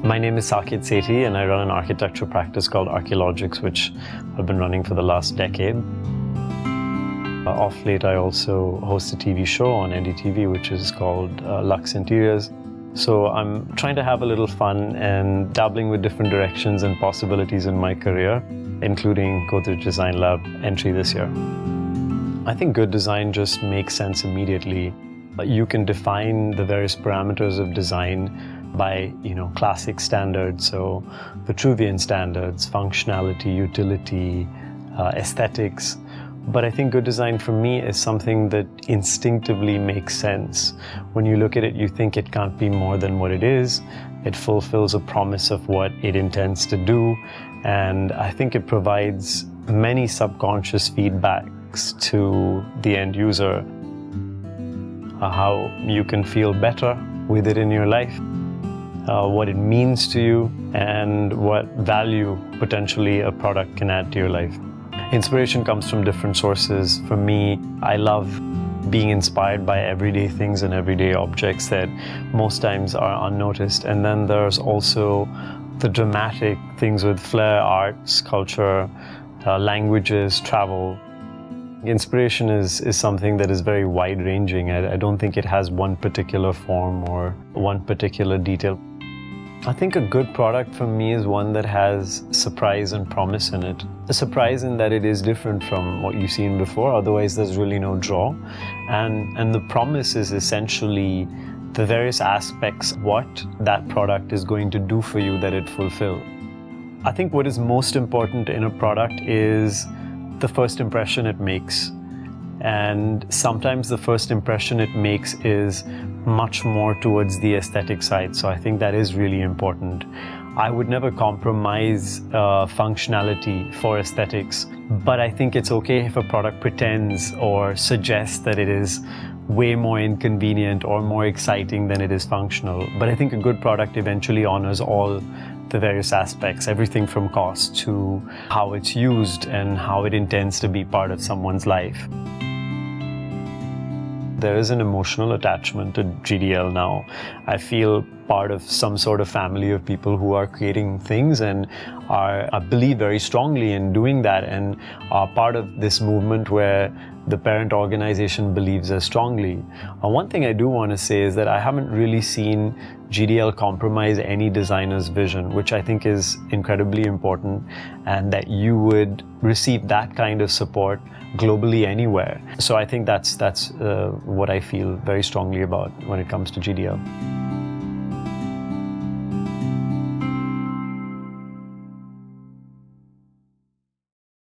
My name is Saket Sethi and I run an architecture practice called Archaeologics, which I've been running for the last decade. Off late, I also host a TV show on NDTV, which is called Lux Interiors. So I'm trying to have a little fun and dabbling with different directions and possibilities in my career, including Godrej Design Lab entry this year. I think good design just makes sense immediately. You can define the various parameters of design by, classic standards, so Vitruvian standards, functionality, utility, aesthetics. But I think good design for me is something that instinctively makes sense. When you look at it, you think it can't be more than what it is. It fulfills a promise of what it intends to do. And I think it provides many subconscious feedbacks to the end user. How you can feel better with it in your life, what it means to you, and what value potentially a product can add to your life. Inspiration comes from different sources. For me, I love being inspired by everyday things and everyday objects that most times are unnoticed. And then there's also the dramatic things with flair, arts, culture, languages, travel. Inspiration is something that is very wide-ranging. I don't think it has one particular form or one particular detail. I think a good product for me is one that has surprise and promise in it. A surprise in that it is different from what you've seen before, otherwise there's really no draw. And the promise is essentially the various aspects of what that product is going to do for you that it fulfills. I think what is most important in a product is the first impression it makes. And sometimes the first impression it makes is much more towards the aesthetic side. So I think that is really important. I would never compromise functionality for aesthetics, but I think it's okay if a product pretends or suggests that it is way more inconvenient or more exciting than it is functional. But I think a good product eventually honors all the various aspects, everything from cost to how it's used and how it intends to be part of someone's life. There is an emotional attachment to GDL now. I feel part of some sort of family of people who are creating things and I believe very strongly in doing that and are part of this movement where the parent organization believes as strongly. One thing I do want to say is that I haven't really seen GDL compromise any designer's vision, which I think is incredibly important, and that you would receive that kind of support globally anywhere. So I think that's what I feel very strongly about when it comes to GDL.